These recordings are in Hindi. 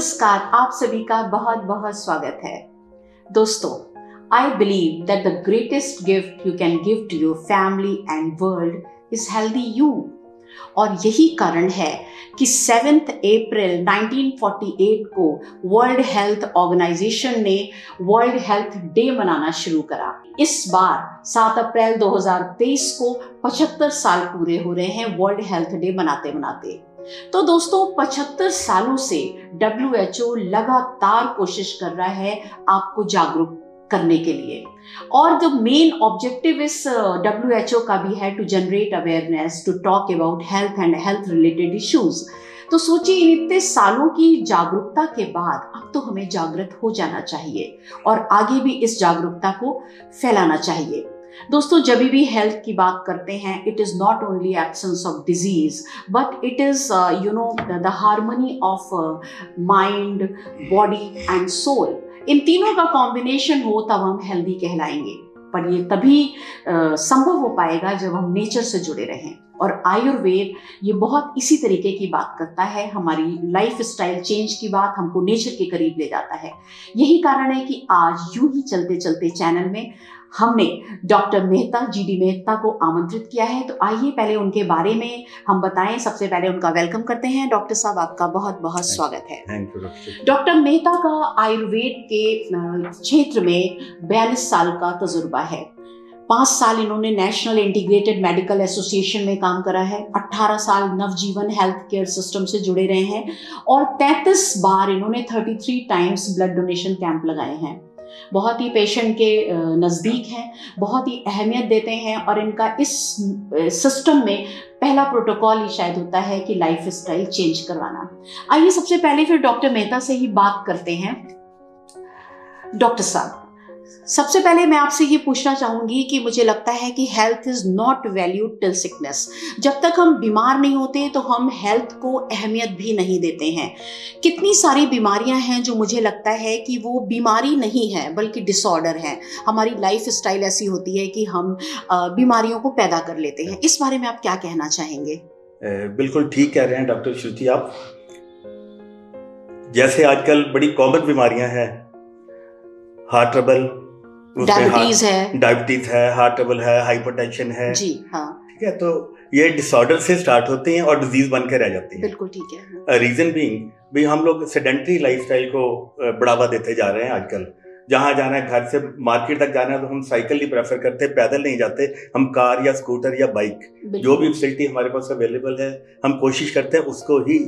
नमस्कार, आप सभी का बहुत बहुत स्वागत है। दोस्तों, I believe that the greatest gift you can give to your family and world is healthy you. और यही कारण है कि 7 अप्रैल 1948 को वर्ल्ड हेल्थ ऑर्गेनाइजेशन ने वर्ल्ड हेल्थ डे मनाना शुरू करा। इस बार 7 अप्रैल 2023 को 75 साल पूरे हो रहे हैं वर्ल्ड हेल्थ डे मनाते मनाते। तो दोस्तों, 75 सालों से WHO लगातार कोशिश कर रहा है आपको जागरूक करने के लिए, और जो मेन ऑब्जेक्टिव इस WHO का भी है to generate awareness, to talk about health and health related issues. तो सोचिए, इन इतने सालों की जागरूकता के बाद अब तो हमें जागृत हो जाना चाहिए और आगे भी इस जागरूकता को फैलाना चाहिए। दोस्तों, जब भी हेल्थ की बात करते हैं, it is not only absence of disease but it is the harmony of mind, body and soul. इन तीनों का कॉम्बिनेशन हो तब हम हेल्दी कहलाएंगे, पर ये तभी संभव हो पाएगा जब हम नेचर से जुड़े रहें। और आयुर्वेद ये बहुत इसी तरीके की बात करता है, हमारी लाइफ स्टाइल चेंज की बात हमको नेचर के करीब ले जाता है। यही कारण है कि आज यूं ही चलते चलते चैनल में हमने डॉक्टर मेहता, GD मेहता को आमंत्रित किया है। तो आइए पहले उनके बारे में हम बताएं। सबसे पहले उनका वेलकम करते हैं। डॉक्टर साहब, आपका बहुत बहुत स्वागत है। डॉक्टर मेहता का आयुर्वेद के क्षेत्र में 42 साल का तजुर्बा है। 5 साल इन्होंने नेशनल इंटीग्रेटेड मेडिकल एसोसिएशन में काम करा है। 18 साल नवजीवन हेल्थ केयर सिस्टम से जुड़े रहे हैं और 33 बार इन्होंने 33 टाइम्स ब्लड डोनेशन कैंप लगाए हैं। बहुत ही पेशेंट के नज़दीक हैं, बहुत ही अहमियत देते हैं, और इनका इस सिस्टम में पहला प्रोटोकॉल ही शायद होता है कि लाइफ स्टाइल चेंज करवाना। आइए सबसे पहले फिर डॉक्टर मेहता से ही बात करते हैं। डॉक्टर साहब, सबसे पहले मैं आपसे ये पूछना चाहूंगी कि मुझे लगता है कि health is not valued till sickness. जब तक हम बीमार नहीं होते तो हम हेल्थ को अहमियत भी नहीं देते हैं। कितनी सारी बीमारियां हैं जो मुझे लगता है कि वो बीमारी नहीं है बल्कि डिसऑर्डर है। हमारी लाइफ स्टाइल ऐसी होती है कि हम बीमारियों को पैदा कर लेते हैं। इस बारे में आप क्या कहना चाहेंगे? बिल्कुल ठीक कह रहे हैं डॉक्टर श्रुति आप। जैसे आजकल बड़ी कॉमन बीमारियां हैं, हार्ट ट्रबल, डायबिटीज है, हार्ट ट्रबल है, हाइपरटेंशन है। जी हाँ, ठीक है। तो ये डिसऑर्डर से स्टार्ट होते हैं और डिजीज बन के रह जाती है। बिल्कुल ठीक है। रीजन बीइंग भी हम लोग सेडेंटरी लाइफस्टाइल को बढ़ावा देते जा रहे हैं। आजकल जहाँ जाना है, घर से मार्केट तक जाना है तो हम साइकिल नहीं प्रेफर करते, पैदल नहीं जाते, हम कार या स्कूटर या बाइक, जो भी फैसिलिटी हमारे पास अवेलेबल है हम कोशिश करते हैं उसको ही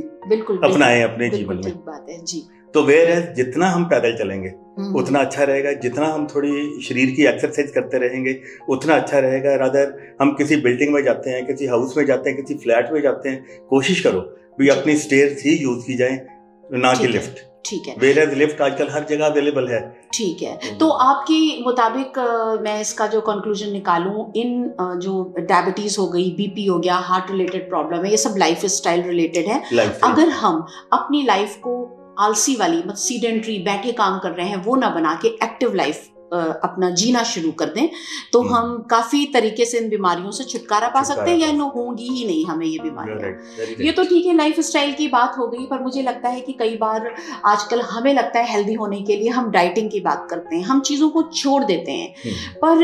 अपनाएं अपने जीवन में। बात है जी। तो वेयर है, जितना हम पैदल चलेंगे उतना अच्छा रहेगा, जितना हम थोड़ी शरीर की एक्सरसाइज करते रहेंगे उतना अच्छा रहेगा। रादर हम किसी बिल्डिंग में जाते हैं, किसी हाउस में जाते हैं, किसी फ्लैट में जाते हैं, कोशिश करो भी अपनी स्टेयर्स ही यूज की जाए, ना कि लिफ्ट। ठीक है। वेयर लिफ्ट आजकल हर जगह अवेलेबल है। ठीक है। तो आपके मुताबिक मैं इसका जो कंक्लूजन निकालूं, इन जो डायबिटीज हो गई, BP हो गया, हार्ट रिलेटेड प्रॉब्लम है, ये सब लाइफ स्टाइल रिलेटेड है। अगर हम अपनी लाइफ को आलसी वाली, मतलब सीडेंट्री, बैठे काम कर रहे हैं, वो ना बना के एक्टिव लाइफ अपना जीना शुरू कर दें तो हम काफी तरीके से इन बीमारियों से छुटकारा पा सकते हैं, या इन होंगी ही नहीं हमें ये बीमारियां। ये तो ठीक है, लाइफ स्टाइल की बात हो गई, पर मुझे लगता है कि कई बार आजकल हमें लगता है हेल्दी होने के लिए हम डाइटिंग की बात करते हैं, हम चीजों को छोड़ देते हैं। पर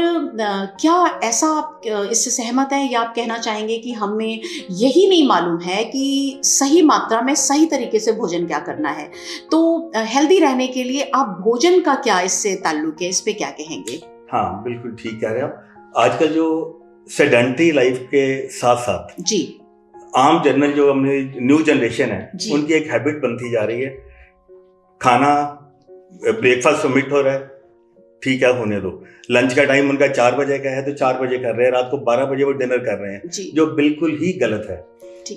क्या ऐसा आप इससे सहमत हैं, या आप कहना चाहेंगे कि हमें यही नहीं मालूम है कि सही मात्रा में सही तरीके से भोजन क्या करना है? तो हेल्दी रहने के लिए आप भोजन का क्या इससे ताल्लुक है, इस पे क्या कहेंगे? हाँ, बिल्कुल ठीक कह रहे हैं आप। आजकल जो सेडेंटरी लाइफ के साथ साथ जी आम जनरल जो हमने न्यू जनरेशन है, उनकी एक हैबिट बनती जा रही है। खाना ब्रेकफास्ट सबमिट हो रहा है, ठीक है, होने दो। लंच का टाइम उनका 4 बजे का है तो 4 बजे कर रहे हैं, रात को 12 बजे वो डिनर कर रहे हैं, जो बिल्कुल ही गलत है।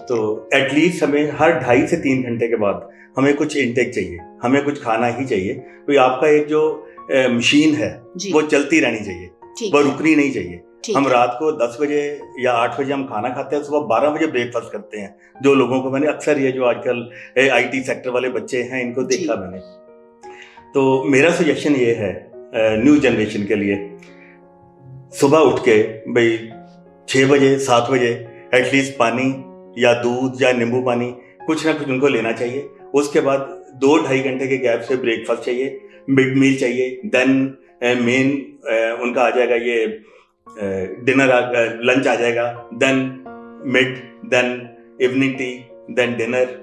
तो एटलीस्ट हमें हर 2.5 से 3 घंटे के बाद हमें कुछ इंटेक चाहिए, हमें कुछ खाना ही चाहिए। तो आपका एक जो मशीन है वो चलती रहनी चाहिए, वो रुकनी नहीं चाहिए। हम रात को 10 बजे या 8 बजे हम खाना खाते हैं, सुबह 12 बजे ब्रेकफास्ट करते हैं। जो लोगों को मैंने अक्सर, ये जो आजकल IT सेक्टर वाले बच्चे हैं इनको देखा मैंने। तो मेरा सजेशन ये है न्यू जनरेशन के लिए, सुबह उठ के भाई 6 बजे 7 बजे एटलीस्ट पानी या दूध या नींबू पानी कुछ ना कुछ उनको लेना चाहिए। उसके बाद 2-2.5 घंटे के गैप से ब्रेकफास्ट चाहिए, मिड मील चाहिए, देन मेन उनका आ जाएगा ये डिनर, लंच आ जाएगा, then mid, then evening tea, then dinner,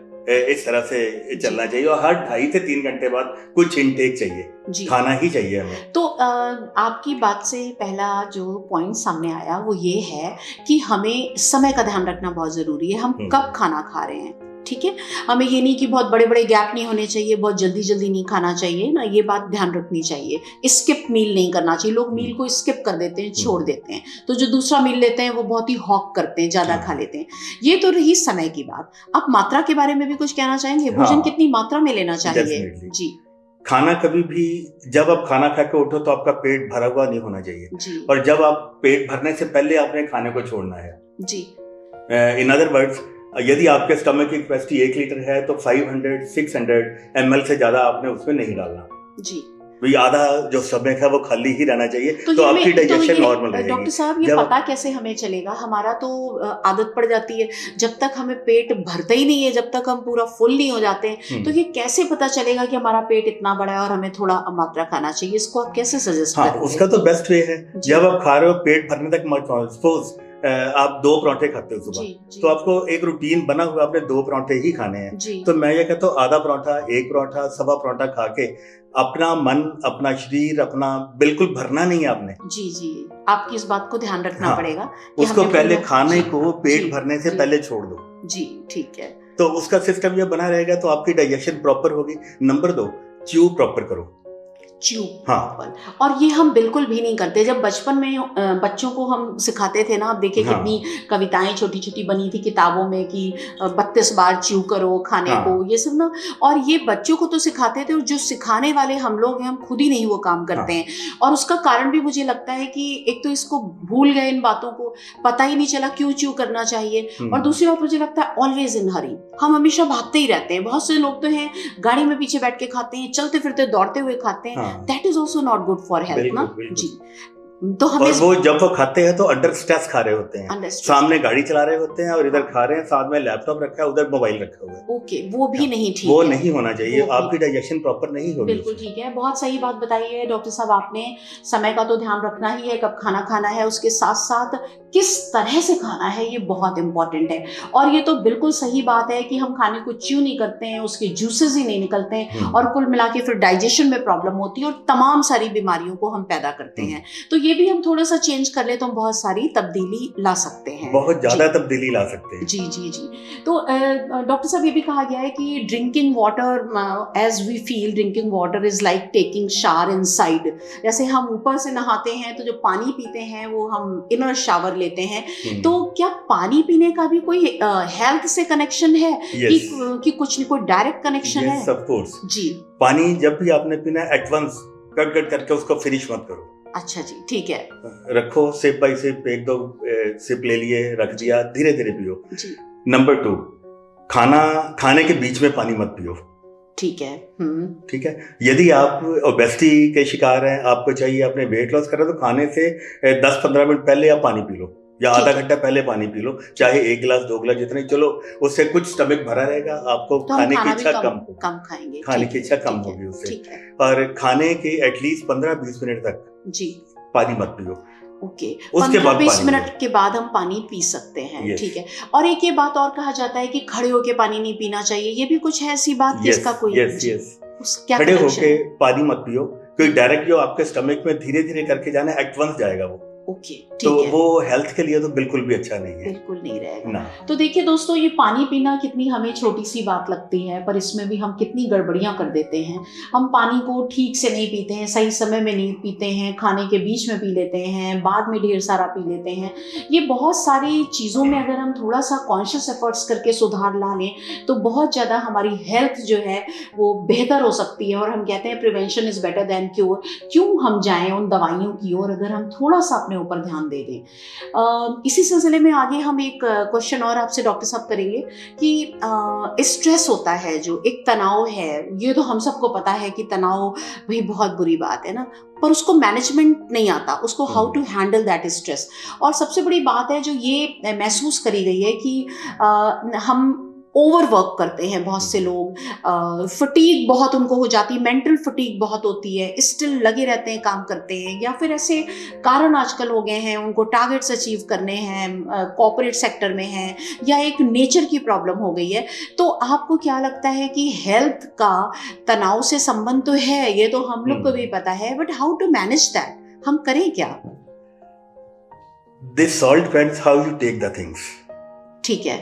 इस तरह से चलना चाहिए। और हर 2.5 से 3 घंटे बाद कुछ इनटेक चाहिए, खाना ही चाहिए हमें। तो आपकी बात से पहला जो पॉइंट सामने आया वो ये है कि हमें समय का ध्यान रखना बहुत जरूरी है, हम कब खाना खा रहे हैं, ठीक है। हमें ये नहीं कि बहुत बड़े बड़े गैप नहीं होने चाहिए, बहुत जल्दी जल्दी नहीं खाना चाहिए ना, ये बात ध्यान रखनी चाहिए। स्किप मील नहीं करना चाहिए, लोग मील को स्किप कर देते हैं, छोड़ देते हैं, तो जो दूसरा मील लेते हैं वो बहुत ही हॉक करते हैं, ज्यादा खा लेते हैं। ये तो रही समय की बात। आप मात्रा के बारे में भी कुछ कहना चाहेंगे? भोजन कितनी मात्रा में लेना चाहिए? जी, खाना कभी भी जब आप खाना खा के उठो तो आपका पेट भरा हुआ नहीं होना चाहिए, और जब आप पेट भरने से पहले आपने खाने को छोड़ना है जी। इन अदर वर्ड्स, यदि आपके स्टमक की कैपेसिटी 1 लीटर है तो 500-600 ml से ज्यादा आपने उसमें नहीं डालना जी। भाई आधा जो स्टमक है वो खाली ही रहना चाहिए, तो आपकी डाइजेशन नॉर्मल रहेगी। डॉक्टर साहब ये पता कैसे हमें चलेगा? हमारा तो आदत पड़ जाती है, जब तक हमें पेट भरता ही नहीं है, जब तक हम पूरा फुल नहीं हो जाते हैं, तो ये कैसे पता चलेगा कि हमारा पेट इतना बड़ा है और हमें थोड़ा मात्रा खाना चाहिए? इसको आप कैसे सजेस्ट करेंगे? उसका तो बेस्ट वे है, जब आप खा रहे हो पेट भरने तक मत खाओ। सपोज आप 2 पराठे खाते हो सुबह, तो आपको एक रूटीन बना हुआ, आपने 2 पराठे ही खाने हैं, तो मैं ये कहता हूँ आधा पराठा, 1 पराठा, सवा पराठा खा के अपना मन, अपना शरीर, अपना बिल्कुल भरना नहीं है आपने। जी जी, आपकी इस बात को ध्यान रखना पड़ेगा कि उसको पहले खाने को पेट भरने से पहले छोड़ दो जी, ठीक है। तो उसका सिस्टम ये बना रहेगा, तो आपकी डाइजेशन प्रॉपर होगी। नंबर 2, च्यू प्रॉपर करो, च्यू। और ये हम बिल्कुल भी नहीं करते। जब बचपन में बच्चों को हम सिखाते थे ना, आप देखिए कितनी कविताएं छोटी छोटी बनी थी किताबों में कि 32 बार च्यू करो खाने को, ये सब ना। और ये बच्चों को तो सिखाते थे, और जो सिखाने वाले हम लोग हैं, हम खुद ही नहीं वो काम करते हैं। और उसका कारण भी मुझे लगता है कि एक तो इसको भूल गए, इन बातों को पता ही नहीं चला क्यों च्यू करना चाहिए। और दूसरी बात मुझे लगता है ऑलवेज इन हरी, हम हमेशा भागते ही रहते हैं। बहुत से लोग तो हैं गाड़ी में पीछे बैठ के खाते हैं, चलते फिरते दौड़ते हुए खाते हैं। That is also not good for health ना जी। तो हमें, और वो जब वो खाते हैं तो अंडर स्ट्रेस खा रहे होते हैं, सामने गाड़ी चला रहे होते हैं और इधर खा रहे हैं, साथ में लैपटॉप रखा है, उधर मोबाइल रखा हुआ है। ओके, वो भी नहीं ठीक, वो नहीं होना चाहिए, आपकी डाइजेशन प्रॉपर नहीं होगी। बिल्कुल ठीक है, बहुत सही बात बताई है डॉक्टर साहब आपने। समय का तो ध्यान रखना ही है, कब खाना खाना है, उसके साथ साथ किस तरह से खाना है, ये बहुत इंपॉर्टेंट है। और ये तो बिल्कुल सही बात है कि हम खाने को च्यू नहीं करते हैं, उसके जूसेस ही नहीं निकलते हैं, और कुल मिला के फिर डाइजेशन में प्रॉब्लम होती है और तमाम सारी बीमारियों को हम पैदा करते हैं। तो ये भी हम थोड़ा सा चेंज कर ले तो हम बहुत सारी तब्दीली ला सकते हैं, बहुत ज्यादा तब्दीली ला सकते हैं। जी जी जी। तो डॉक्टर साहब ये भी कहा गया है कि drinking water, as we feel drinking water is like taking shower inside. जैसे हम ऊपर से नहाते हैं तो जो पानी पीते हैं वो हम इनर शावर लेते हैं। तो क्या पानी पीने का भी कोई हेल्थ से कनेक्शन है? कि कुछ कोई डायरेक्ट कनेक्शन है? ऑफ कोर्स जी। पानी जब भी आपने पीना एट वंस कट करके उसको फिनिश मत करो। अच्छा जी, ठीक है। रखो सिप बाय सिप, 1-2 सिप ले लिए, रख दिया, धीरे धीरे पियो जी। नंबर 2, खाने के बीच में पानी मत पियो, ठीक है। ठीक है। यदि आप ओबेसिटी के शिकार हैं, आपको चाहिए अपने वेट लॉस कर रहे हो, तो खाने से 10-15 मिनट पहले आप पानी पी लो, या आधा घंटा पहले पानी पी लो, चाहे 1 गिलास 2 गिलास जितने, चलो उससे कुछ स्टमक भरा रहेगा, आपको तो खाने की इच्छा कम खाएंगे, खाने की इच्छा कम होगी उससे। और खाने के एटलीस्ट 15-20 मिनट तक जी पानी मत पियो। ओके, 15-20 मिनट के बाद हम पानी पी सकते हैं, ठीक है। और एक ये बात और कहा जाता है कि खड़े होके पानी नहीं पीना चाहिए, ये भी कुछ है ऐसी बात? इसका कोई खड़े होके पानी मत पियो, क्योंकि डायरेक्ट जो आपके स्टमक में धीरे धीरे करके जाना एट वंस जाएगा वो। ओके, तो वो हेल्थ के लिए तो बिल्कुल भी अच्छा नहीं है, बिल्कुल नहीं रहेगा। तो देखिए दोस्तों, ये पानी पीना कितनी हमें छोटी सी बात लगती है, पर इसमें भी हम कितनी गड़बड़ियां कर देते हैं। हम पानी को ठीक से नहीं पीते हैं, सही समय में नहीं पीते हैं, खाने के बीच में पी लेते हैं, बाद में ढेर सारा पी लेते हैं। ये बहुत सारी चीज़ों में अगर हम थोड़ा सा कॉन्शियस एफर्ट्स करके सुधार ला लें तो बहुत ज़्यादा हमारी हेल्थ जो है वो बेहतर हो सकती है। और हम कहते हैं prevention is better than cure. क्यों हम जाएं उन दवाइयों की ओर अगर हम थोड़ा सा अपने ऊपर ध्यान दे दें। इसी सिलसिले में आगे हम एक क्वेश्चन और आपसे डॉक्टर साहब करेंगे कि स्ट्रेस होता है, जो एक तनाव है, ये तो हम सबको पता है कि तनाव भी बहुत बुरी बात है ना, पर उसको मैनेजमेंट नहीं आता, उसको how to handle that stress. और सबसे बड़ी बात है जो ये महसूस करी गई है कि हम ओवरवर्क करते हैं बहुत से लोग, फटीग बहुत उनको हो जाती है, मेंटल फटीग बहुत होती है, स्टिल लगे रहते हैं, काम करते हैं, या फिर ऐसे कारण आजकल हो गए हैं उनको टारगेट्स अचीव करने हैं, कॉर्पोरेट सेक्टर में हैं, या एक नेचर की प्रॉब्लम हो गई है। तो आपको क्या लगता है कि हेल्थ का तनाव से संबंध तो है, ये तो हम लोग को भी पता है, but how to manage that, हम करें क्या? This all depends how you take the things. ठीक है,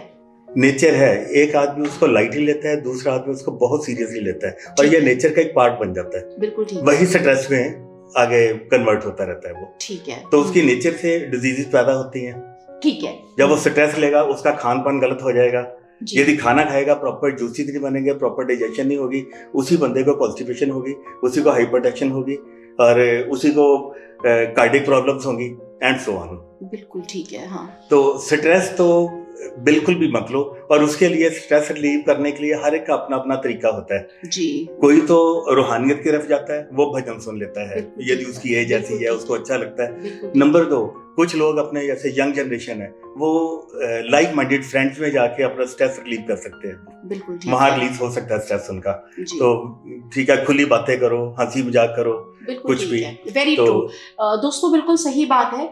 नेचर है, एक आदमी उसको लाइटली लेता है, दूसरा आदमी उसको बहुत सीरियसली लेता है, और ये नेचर का एक पार्ट बन जाता है। बिल्कुल ठीक, वही स्ट्रेस में आगे कन्वर्ट होता रहता है वो। ठीक है, तो उसकी नेचर से डिजीजेस पैदा होती हैं। ठीक है, जब वो स्ट्रेस लेगा उसका खान पान गलत हो जाएगा, यदि खाना खाएगा प्रॉपर जूसी नहीं बनेंगे, प्रॉपर डाइजेशन नहीं होगी, उसी बंदे को कॉन्स्टिपेशन होगी, उसी को हाइपरटेंशन होगी, और उसी को कार्डियक प्रॉब्लम्स होंगी, एंड सो ऑन। बिल्कुल ठीक है, हाँ। तो स्ट्रेस तो बिल्कुल भी मत लो, और उसके लिए स्ट्रेस रिलीव करने के लिए हर एक का अपना अपना तरीका होता है जी। कोई तो रूहानियत की तरफ जाता है, वो भजन सुन लेता है यदि उसकी एज ऐसी है, उसको अच्छा लगता है। नंबर 2, कुछ लोग अपने जैसे यंग जनरेशन है, वो लाइक माइंडेड फ्रेंड्स में जाके अपना स्ट्रेस रिलीव कर सकते हैं। बिल्कुल ठीक, वहाँ रिलीज हो सकता है स्ट्रेस उनका। तो ठीक है, खुली बातें करो, हंसी मजाक करो, कुछ भी। Very true. दोस्तों बिल्कुल सही बात है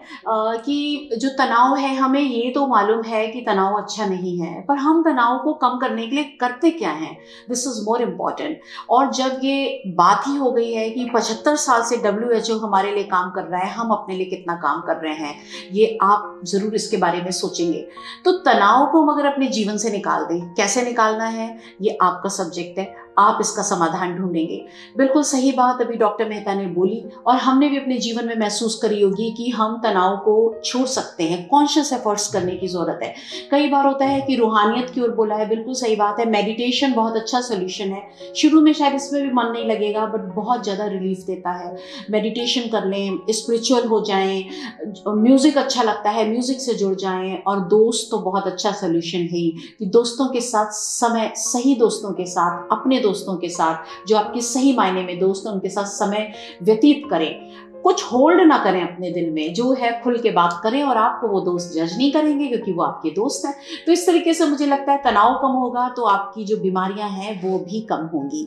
कि जो तनाव है, हमें ये तो मालूम है कि तनाव अच्छा नहीं है, पर हम तनाव को कम करने के लिए करते क्या हैं, दिस इज मोर इम्पॉर्टेंट। और जब ये बात ही हो गई है कि 75 साल से WHO हमारे लिए काम कर रहा है, हम अपने लिए कितना काम कर रहे हैं, ये आप जरूर इसके बारे में सोचेंगे। तो तनाव को हम अगर अपने जीवन से निकाल दें, कैसे निकालना है ये आपका सब्जेक्ट है, आप इसका समाधान ढूंढेंगे। बिल्कुल सही बात अभी डॉक्टर मेहता ने बोली, और हमने भी अपने जीवन में महसूस करी होगी कि हम तनाव को छोड़ सकते हैं, कॉन्शियस एफर्ट्स करने की जरूरत है। कई बार होता है कि रूहानियत की ओर बोला है, बिल्कुल सही बात है, मेडिटेशन बहुत अच्छा सोल्यूशन है। शुरू में शायद इसमें भी मन नहीं लगेगा, बट बहुत ज़्यादा रिलीफ देता है। मेडिटेशन कर लें, स्पिरिचुअल हो जाएं, म्यूज़िक अच्छा लगता है, म्यूज़िक से जुड़ जाएं, और दोस्त तो बहुत अच्छा सोल्यूशन है ही, कि दोस्तों के साथ समय, सही दोस्तों के साथ, अपने दोस्तों के साथ जो आपके सही मायने में दोस्त हैं, उनके साथ समय व्यतीत करें। कुछ होल्ड ना करें अपने दिल में, जो है खुल के बात करें, और आपको वो दोस्त जज नहीं करेंगे क्योंकि वो आपके दोस्त हैं। तो इस तरीके से मुझे लगता है तनाव कम होगा तो आपकी जो बीमारियां हैं वो भी कम होंगी।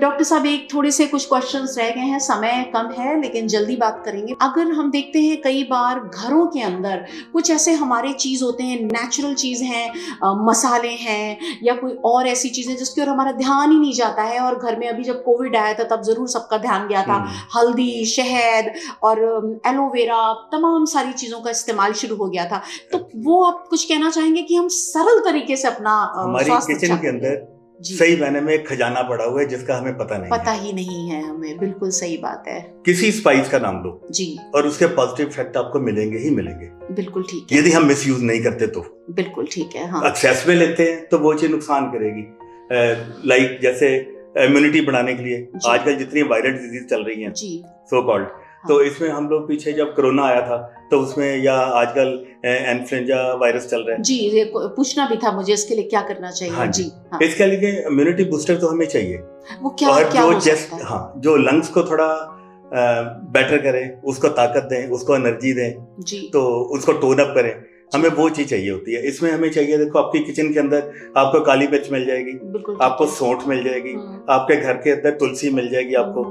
डॉक्टर साहब, एक थोड़े से कुछ क्वेश्चंस रह गए हैं, समय कम है लेकिन जल्दी बात करेंगे। अगर हम देखते हैं कई बार घरों के अंदर कुछ ऐसे हमारे चीज़ होते हैं, नेचुरल चीज़ हैं, मसाले हैं, या कोई और ऐसी चीज़ें जिसकी ओर हमारा ध्यान ही नहीं जाता है, और घर में अभी जब कोविड आया था तब जरूर सबका ध्यान गया था, हल्दी, शहद और एलोवेरा, तमाम सारी चीजों का इस्तेमाल शुरू हो गया था। तो वो आप कुछ कहना चाहेंगे कि हम सरल तरीके से अपना हमारी किचन के अंदर सही मायने में एक खजाना पड़ा हुआ है जिसका हमें पता ही नहीं है हमें। बिल्कुल सही बात है। किसी स्पाइस का नाम लो जी, और उसके पॉजिटिव इफेक्ट आपको मिलेंगे ही मिलेंगे। बिल्कुल ठीक है, यदि हम मिस यूज नहीं करते तो। बिल्कुल ठीक है, हाँ। एक्सेस में लेते हैं तो वो चीज नुकसान करेगी। लाइक जैसे इम्यूनिटी बढ़ाने के लिए आजकल जितनी वायरल डिजीज चल रही हैं सो कॉल्ड, तो इसमें हम लोग पीछे जब कोरोना आया था तो उसमें, या आजकल इन्फ्लुएंजा वायरस चल रहा है जी, ये पूछना भी था मुझे, इसके लिए क्या करना चाहिए? हाँ जी, हाँ। इसके लिए इम्यूनिटी बूस्टर तो हमें चाहिए। वो क्या, और क्या जो चेस्ट, हाँ, जो लंग्स को थोड़ा बेटर करें, उसको ताकत दें, उसको एनर्जी दें जी, तो उसको टोन अप करें, हमें वो चीज चाहिए होती है। इसमें हमें चाहिए, देखो आपकी किचन के अंदर आपको काली मिर्च मिल जाएगी, आपको सौंठ मिल जाएगी, आपके घर के अंदर तुलसी मिल जाएगी आपको,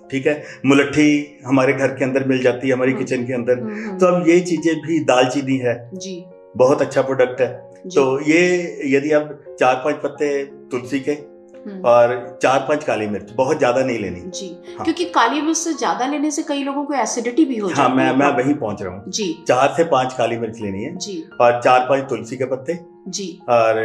ठीक है, मुलट्ठी हमारे घर के अंदर मिल जाती है, हमारी किचन के अंदर। तो अब ये चीजें भी, दालचीनी है जी, बहुत अच्छा प्रोडक्ट है। तो ये यदि आप 4-5 पत्ते तुलसी के और 4-5 काली मिर्च, बहुत ज्यादा नहीं लेनी जी, हाँ। क्योंकि काली मिर्च से ज्यादा लेने से कई लोगों को एसिडिटी भी हो जाती है। हाँ, मैं वहीं पहुंच रहा हूँ जी। 4 से 5 काली मिर्च लेनी है जी, और 4-5 तुलसी के पत्ते जी, और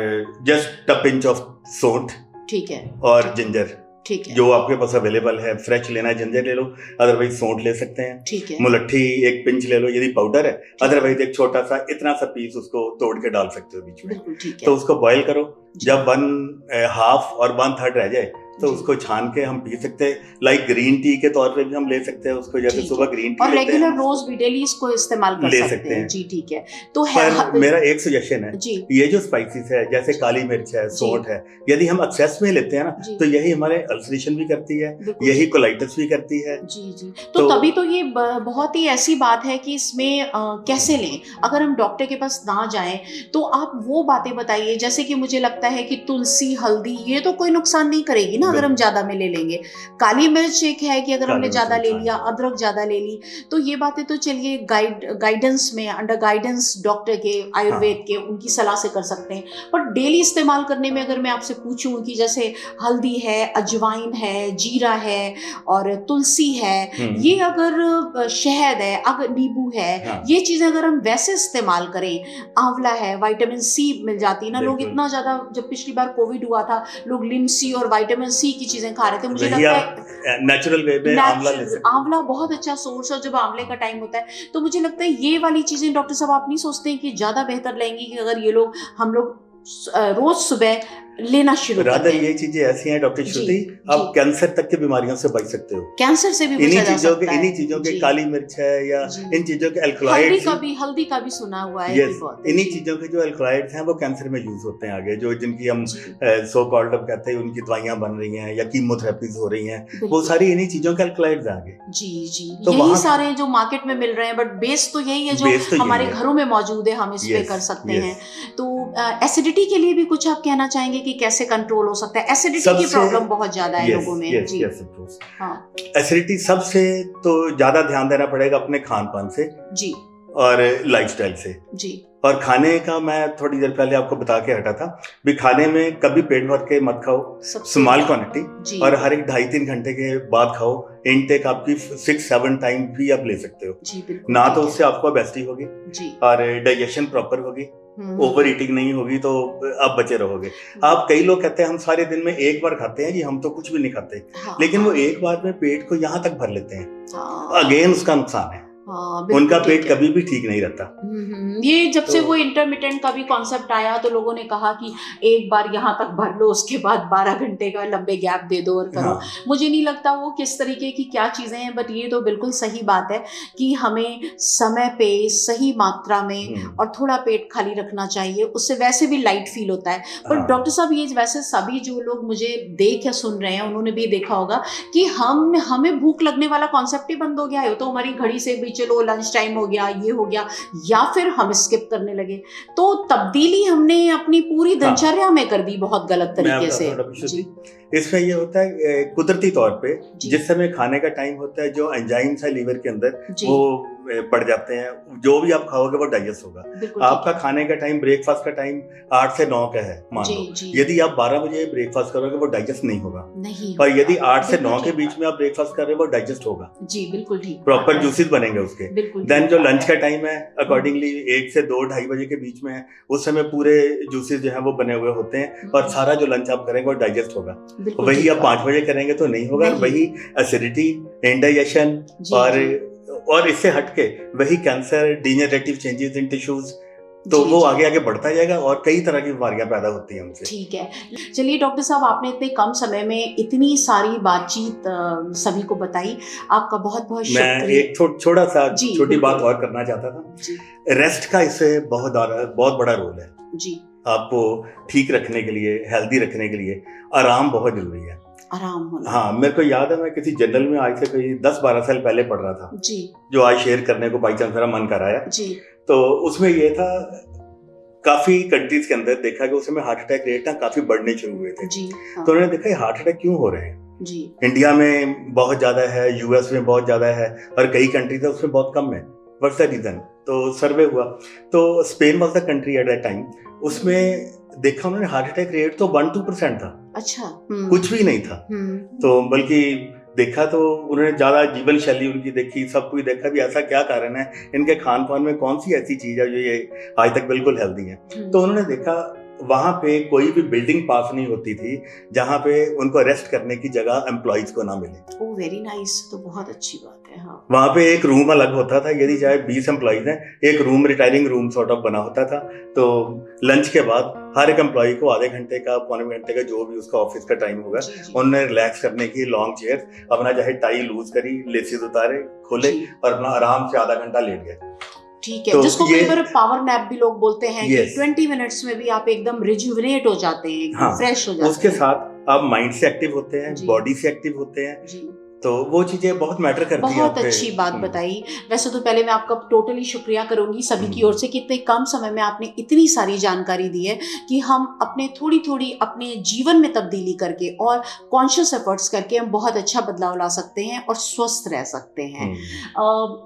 जस्ट अ पिंच ऑफ सौंठ, ठीक है, और जिंजर, ठीक है, जो आपके पास अवेलेबल है। फ्रेश लेना है जिंजर ले लो, अदरवाइज सौंठ ले सकते हैं, ठीक है। मुलट्ठी एक पिंच ले लो यदि पाउडर है, अदरवाइज एक छोटा सा इतना सा पीस उसको तोड़ के डाल सकते हो बीच में, ठीक है। तो उसको बॉईल करो, जब 1/2 और 1/3 रह जाए तो उसको छान के हम पी सकते हैं, लाइक ग्रीन टी के तौर पे भी हम ले सकते हैं उसको, जैसे सुबह ग्रीन टी और रेगुलर रोज भी डेली इसको इस्तेमाल कर सकते हैं जी। ठीक है, तो पर मेरा एक सजेशन है जी, ये जो स्पाइसेस है जैसे काली मिर्च है, सौंठ है, यदि हम एक्सेस में लेते हैं ना तो यही हमारे अल्सरेशन भी करती है, यही कोलाइटिस भी करती है जी जी। तो तभी तो ये बहुत ही ऐसी बात है कि इसमें कैसे लें। अगर हम डॉक्टर के पास ना जाएं तो आप वो बातें बताइए, जैसे कि मुझे लगता है कि तुलसी, हल्दी ये तो कोई नुकसान नहीं करेगी ना अगर हम ज्यादा में ले लेंगे। काली मिर्च एक है कि अगर हमने ज्यादा ले लिया, अदरक ज्यादा ले ली, तो ये बातें तो चलिए गाइडेंस में, अंडर गाइडेंस डॉक्टर के, आयुर्वेद के, उनकी सलाह से कर सकते हैं। पर डेली इस्तेमाल करने में अगर मैं आपसे पूछूं कि जैसे हल्दी है, अजवाइन है, जीरा है और तुलसी है, ये अगर शहद है, अगर नींबू है, ये चीजें अगर हम वैसे इस्तेमाल करें, आंवला है, विटामिन सी मिल जाती है ना। लोग इतना ज्यादा, जब पिछली बार कोविड हुआ था, लोग लिम सी और विटामिन सी की चीजें खा रहे थे। मुझे लगता है नेचुरल वे में आंवला बहुत अच्छा सोर्स है। जब आंवले का टाइम होता है तो मुझे लगता है ये वाली चीजें डॉक्टर साहब आप नहीं सोचते हैं कि ज्यादा बेहतर लेंगी कि अगर ये लोग, हम लोग रोज सुबह लेना शुरू कर दें? ये चीजें ऐसी हैं डॉक्टर श्रुति, आप कैंसर तक की बीमारियों से बच सकते हो। कैंसर से भी बचा जा सकता है। इन्हीं चीजों के, काली मिर्च है या इन चीजों के अल्कलॉइड्स, हल्दी का भी सुना हुआ है। इन्हीं चीजों के जो अल्कलॉइड्स हैं वो कैंसर में यूज होते हैं आगे, जो जिनकी हम सो कॉल्ड कहते हैं, उनकी दवाइयां बन रही हैं या कीमोथेरेपीज हो रही हैं, वो सारी इन्हीं चीजों के अल्कलॉइड्स आगे। जी जी, तो यही सारे जो मार्केट में मिल रहे हैं, बट बेस तो यही है जो हमारे घरों में मौजूद है, हम इस पे कर सकते हैं। तो एसिडिटी के लिए भी कुछ आप कहना चाहेंगे कि कैसे कंट्रोल हो सकता है? एसिडिटी की प्रॉब्लम बहुत ज्यादा है लोगों में जी। एसिडिटी सबसे तो ज्यादा ध्यान देना पड़ेगा अपने खान पान से जी, और लाइफस्टाइल से जी। और खाने का मैं थोड़ी देर पहले आपको बता के हटा था भी, खाने में कभी पेट भर के मत खाओ, स्मॉल क्वांटिटी, और हर एक 2.5-3 घंटे के बाद खाओ। इनटेक आपकी 6-7 टाइम भी आप ले सकते हो जी, ना तो उससे आपको ओबेसिटी होगी और डाइजेशन प्रॉपर होगी, ओवर ईटिंग नहीं होगी, तो आप बचे रहोगे। आप, कई लोग कहते हैं हम सारे दिन में एक बार खाते हैं जी, हम तो कुछ भी नहीं खाते, लेकिन वो एक बार में पेट को यहाँ तक भर लेते हैं, अगेन उसका नुकसान है। उनका पेट कभी भी ठीक नहीं रहता। ये जब से वो इंटरमिटेंट का भी कॉन्सेप्ट आया तो लोगों ने कहा कि एक बार यहाँ तक भर लो, उसके बाद 12 घंटे का लंबे गैप दे दो और करो। मुझे नहीं लगता वो किस तरीके की क्या चीजें हैं, बट ये तो बिल्कुल सही बात है कि हमें समय पे, सही मात्रा में और थोड़ा पेट खाली रखना चाहिए, उससे वैसे भी लाइट फील होता है। पर डॉक्टर साहब, ये वैसे सभी जो लोग मुझे देख या सुन रहे हैं, उन्होंने भी देखा होगा कि हमें भूख लगने वाला कॉन्सेप्ट ही बंद हो गया है। तो हमारी घड़ी से भी चलो लंच टाइम हो गया, ये हो गया, या फिर हम स्किप करने लगे, तो तब्दीली हमने अपनी पूरी दिनचर्या में कर दी बहुत गलत तरीके से। इसमें ये होता है कुदरती तौर पे, जिस समय खाने का टाइम होता है, जो एंजाइम्स है लीवर के अंदर वो पड़ जाते हैं, जो भी आप खाओगे वो डाइजेस्ट होगा। आपका खाने का टाइम, ब्रेकफास्ट का टाइम 8 से 9 का है मान लो, यदि आप 12 बजे ब्रेकफास्ट करोगे वो डाइजेस्ट नहीं होगा, पर यदि 8 से 9 के बीच में आप ब्रेकफास्ट कर रहे हो वो डाइजेस्ट होगा जी, बिल्कुल ठीक, प्रॉपर जूसेस बनेंगे उसके। देन जो लंच का टाइम है अकॉर्डिंगली 1 से 2-2:30 बजे के बीच में है, उस समय पूरे जूसेस जो है वो बने हुए होते हैं और सारा जो लंच आप करेंगे वो डाइजेस्ट होगा। वही आप 5 बजे करेंगे तो नहीं होगा, वही एसिडिटी, इंडाइजेशन और इससे हटके वही cancer, degenerative changes in tissues, तो वो आगे आगे बढ़ता जाएगा और कई तरह की बीमारियां पैदा होती हैं उनसे। ठीक है, चलिए डॉक्टर साहब, आपने इतने कम समय में इतनी सारी बातचीत सभी को बताई, आपका बहुत बहुत शुक्रिया। मैं एक छोटी बात और करना चाहता था। रेस्ट का इससे बहुत बड़ा रोल है जी। आपको ठीक रखने के लिए, हेल्दी रखने के लिए आराम बहुत जरूरी है। आराम होना, हाँ, मेरे को याद है मैं किसी जर्नल में आज से कोई 10-12 साल पहले पढ़ रहा था जी, जो आज शेयर करने को बाई चांस मेरा मन कर आया जी। तो उसमें ये था, काफी कंट्रीज के अंदर देखा कि उस समय हार्ट अटैक रेट ना काफी बढ़ने शुरू हुए थे जी। तो उन्होंने देखा हार्ट अटैक क्यों हो रहे हैं जी। इंडिया में बहुत ज्यादा है, यूएस में बहुत ज्यादा है, और कई कंट्रीज है उसमें बहुत कम है। What's the reason? तो सर्वे हुआ तो Spain was the country at that time, उसमें देखा उन्होंने हार्ट अटैक रेट तो 1-2% था। अच्छा, कुछ भी नहीं था। तो बल्कि देखा तो उन्होंने ज्यादा जीवन शैली उनकी देखी, सब कुछ देखा भी ऐसा क्या कारण है, इनके खान पान में कौन सी ऐसी चीज है जो ये आज तक बिल्कुल हेल्दी है। तो उन्होंने देखा वहाँ पे कोई भी बिल्डिंग पास नहीं होती थी जहाँ पे उनको रेस्ट करने की जगह एम्प्लॉइज को ना मिले। ओह वेरी नाइस, तो बहुत अच्छी बात है। हाँ, वहाँ पे एक रूम अलग होता था, यदि चाहे 20 एम्प्लॉइज हैं, एक room retiring room sort of बना होता था। तो लंच के बाद हर एक एम्प्लॉय को आधे घंटे का, पौने घंटे का, जो भी उसका ऑफिस का टाइम होगा, उन्हें रिलैक्स करने की लॉन्ग चेयर, अपना चाहे टाई लूज करी, लेसिस उतारे, खोले और अपना आराम से आधा घंटा लेट गए। ठीक है, तो जिसको कई बार पावर नैप भी लोग बोलते हैं कि 20 मिनट्स में भी आप एकदम रिजुविनेट हो जाते हैं, हाँ, फ्रेश हो जाते हैं। उसके साथ आप माइंड से एक्टिव होते हैं, बॉडी से एक्टिव होते हैं, तो वो चीजें बहुत मैटर करती हैं। बहुत अच्छी बात बताई। वैसे तो पहले मैं आपका टोटली शुक्रिया करूंगी सभी की ओर से कि इतने कम समय में आपने इतनी सारी जानकारी दी है कि हम अपने थोड़ी थोड़ी अपने जीवन में तब्दीली करके और कॉन्शियस एफर्ट्स करके हम बहुत अच्छा बदलाव ला सकते हैं और स्वस्थ रह सकते हैं।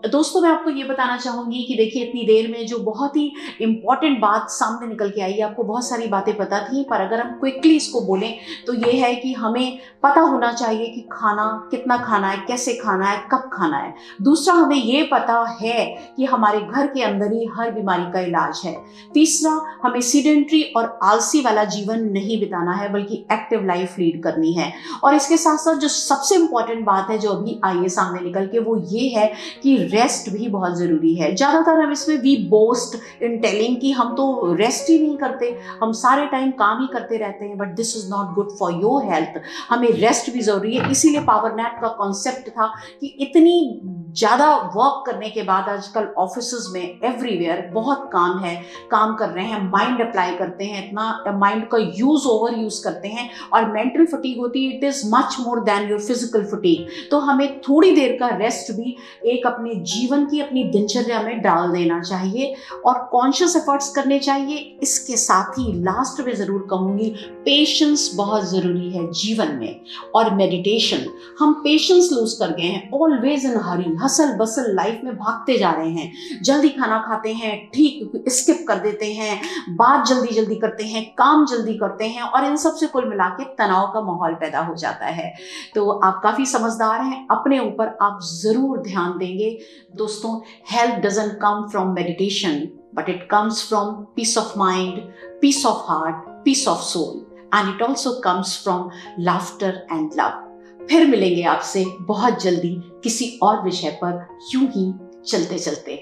दोस्तों, मैं आपको ये बताना चाहूंगी कि देखिए, इतनी देर में जो बहुत ही इंपॉर्टेंट बात सामने निकल के आई, आपको बहुत सारी बातें पता थी, पर अगर हम क्विकली इसको बोलें तो ये है कि हमें पता होना चाहिए कि खाना कितना खाना है, कैसे खाना है, कब खाना है। दूसरा, हमें ये पता है कि हमारे घर के अंदर ही हर बीमारी का इलाज है। तीसरा, हमें सीडेंट्री और आलसी वाला जीवन नहीं बिताना है, बल्कि एक्टिव लाइफ लीड करनी है। और इसके साथ साथ जो सबसे इंपॉर्टेंट बात है जो अभी आई है सामने निकल के, वो ये है कि रेस्ट भी बहुत जरूरी है। ज्यादातर हम इसमें वी बोस्ट इन टेलिंग कि हम तो रेस्ट ही नहीं करते, हम सारे टाइम काम ही करते रहते हैं, but this is not good for your health. हमें रेस्ट भी जरूरी है। इसीलिए पावर नैप का कॉन्सेप्ट था कि इतनी ज्यादा वर्क करने के बाद आजकल ऑफिसेज में एवरीवेयर बहुत काम है, काम कर रहे हैं, माइंड अप्लाई करते हैं, इतना माइंड का ओवर यूज करते हैं और मेंटल फटीग होती है। It is much more than your physical fatigue. तो हमें थोड़ी देर का रेस्ट भी एक अपने जीवन की, अपनी दिनचर्या में डाल देना चाहिए और कॉन्शियस एफर्ट्स करने चाहिए। इसके साथ ही लास्ट में जरूर कहूंगी, पेशेंस बहुत जरूरी है जीवन में, और मेडिटेशन। हम पेशेंस लूज कर गए हैं, always in Hari, hustle bustle life में भागते जा रहे हैं, जल्दी खाना खाते हैं, ठीक स्किप कर देते हैं, बात जल्दी जल्दी करते हैं, काम जल्दी करते हैं, और इन सब से कुल मिला के तनाव का माहौल पैदा हो जाता है। तो आप काफी समझदार हैं, अपने ऊपर आप जरूर ध्यान देंगे। दोस्तों, health doesn't come from meditation, but it comes from peace of mind, peace of heart, peace of soul, and it also comes from laughter and love। फिर मिलेंगे आपसे बहुत जल्दी किसी और विषय पर, यूं ही चलते चलते।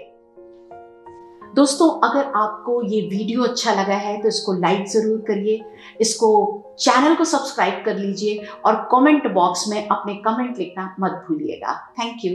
दोस्तों, अगर आपको ये वीडियो अच्छा लगा है तो इसको लाइक जरूर करिए, इसको चैनल को सब्सक्राइब कर लीजिए और कमेंट बॉक्स में अपने कमेंट लिखना मत भूलिएगा। Thank you.